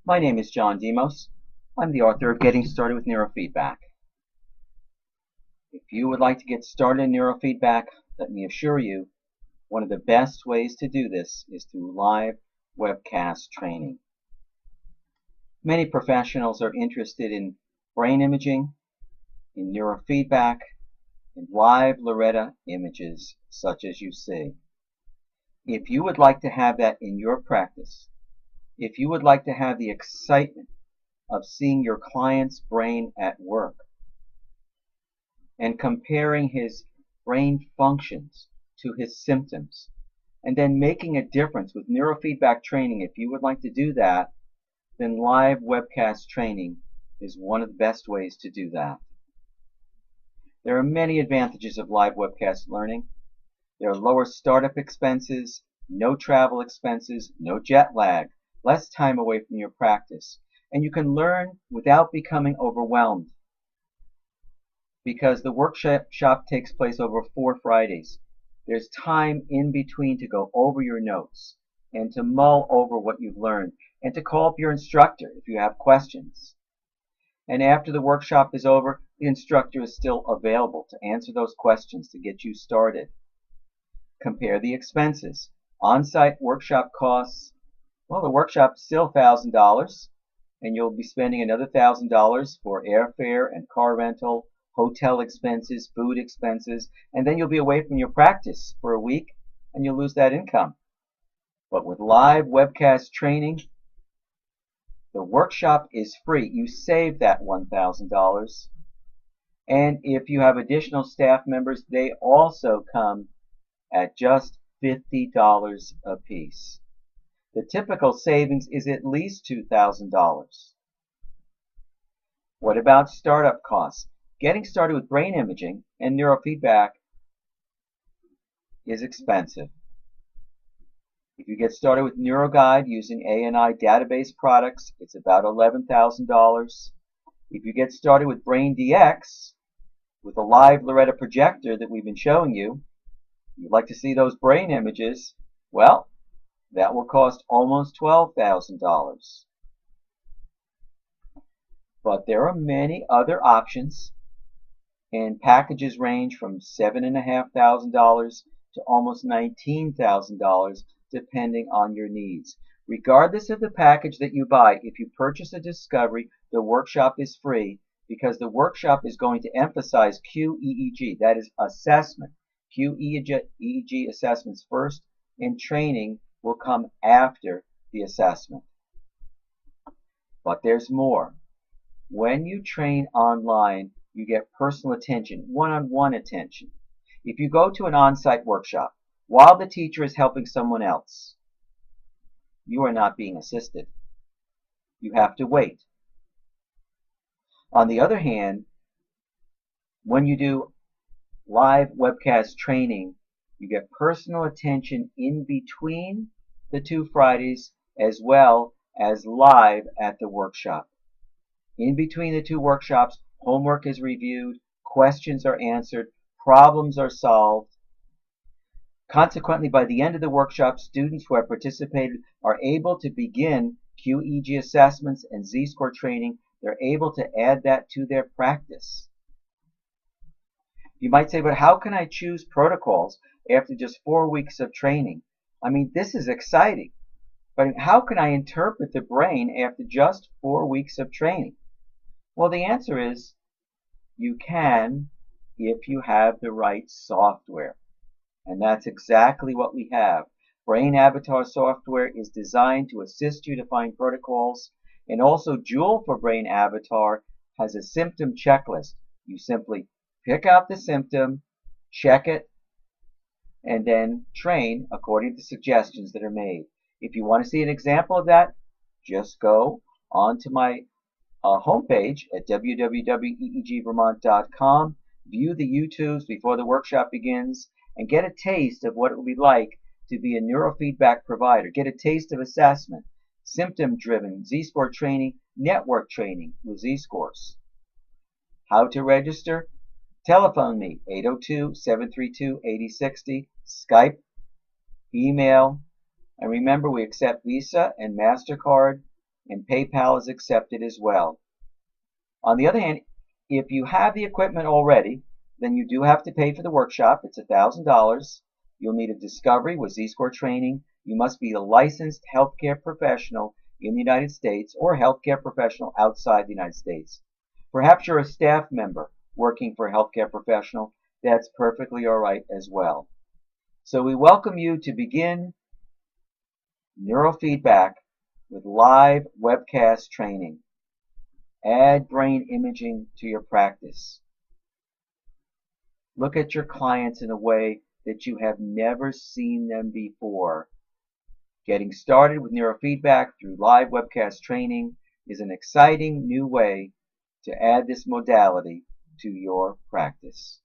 My name is John Demos. I'm the author of Getting Started with Neurofeedback. If you would like to get started in neurofeedback, let me assure you, one of the best ways to do this is through live webcast training. Many professionals are interested in brain imaging, in neurofeedback, in live Loretta images such as you see. If you would like to have that in your practice, if you would like to have the excitement of seeing your client's brain at work and comparing his brain functions to his symptoms, and then making a difference with neurofeedback training, if you would like to do that, then live webcast training is one of the best ways to do that. There are many advantages of live webcast learning. There are lower startup expenses, no travel expenses, no jet lag, less time away from your practice, and you can learn without becoming overwhelmed, because the workshop takes place over 4 Fridays. There's time in between to go over your notes and to mull over what you've learned and to call up your instructor if you have questions. And after the workshop is over, the instructor is still available to answer those questions to get you started. Compare the expenses. On-site workshop costs, well, the workshop is still $1,000, and you'll be spending another $1,000 for airfare and car rental, hotel expenses, food expenses, and then you'll be away from your practice for a week and you'll lose that income. But with live webcast training, the workshop is free. You save that $1,000. And if you have additional staff members, they also come at just $50 a piece. The typical savings is at least $2,000. What about startup costs? Getting started with brain imaging and neurofeedback is expensive. If you get started with NeuroGuide using ANI database products, it's about $11,000. If you get started with BrainDX with a live Loretta projector that we've been showing you, you'd like to see those brain images, well, that will cost almost $12,000. But there are many other options, and packages range from $7,500 to almost $19,000 depending on your needs. Regardless of the package that you buy, if you purchase a Discovery, the workshop is free because the workshop is going to emphasize QEEG, that is assessment. QEEG assessments first, and training will come after the assessment. But there's more. When you train online, you get personal attention, one-on-one attention. If you go to an on-site workshop while the teacher is helping someone else, you are not being assisted. You have to wait. On the other hand, when you do live webcast training, you get personal attention in between the 2 Fridays as well as live at the workshop. In between the 2 workshops, homework is reviewed, questions are answered, problems are solved. Consequently, by the end of the workshop, students who have participated are able to begin QEEG assessments and Z-score training. They're able to add that to their practice. You might say, but how can I choose protocols after just 4 weeks of training? I mean, this is exciting, but how can I interpret the brain after just 4 weeks of training? Well, the answer is you can if you have the right software. And that's exactly what we have. Brain Avatar software is designed to assist you to find protocols, and also Joule for Brain Avatar has a symptom checklist. You simply pick out the symptom, check it, and then train according to suggestions that are made. If you want to see an example of that, just go onto my homepage at www.eegvermont.com, view the YouTubes before the workshop begins, and get a taste of what it will be like to be a neurofeedback provider. Get a taste of assessment, symptom-driven Z-score training, network training with Z-scores. How to register? Telephone me, 802-732-8060, Skype, email, and remember we accept Visa and MasterCard and PayPal is accepted as well. On the other hand, if you have the equipment already, then you do have to pay for the workshop. It's $1,000. You'll need a discovery with Z-score training. You must be a licensed healthcare professional in the United States or a healthcare professional outside the United States. Perhaps you're a staff member working for a healthcare professional. That's perfectly all right as well. So we welcome you to begin neurofeedback with live webcast training. Add brain imaging to your practice. Look at your clients in a way that you have never seen them before. Getting started with neurofeedback through live webcast training is an exciting new way to add this modality to your practice.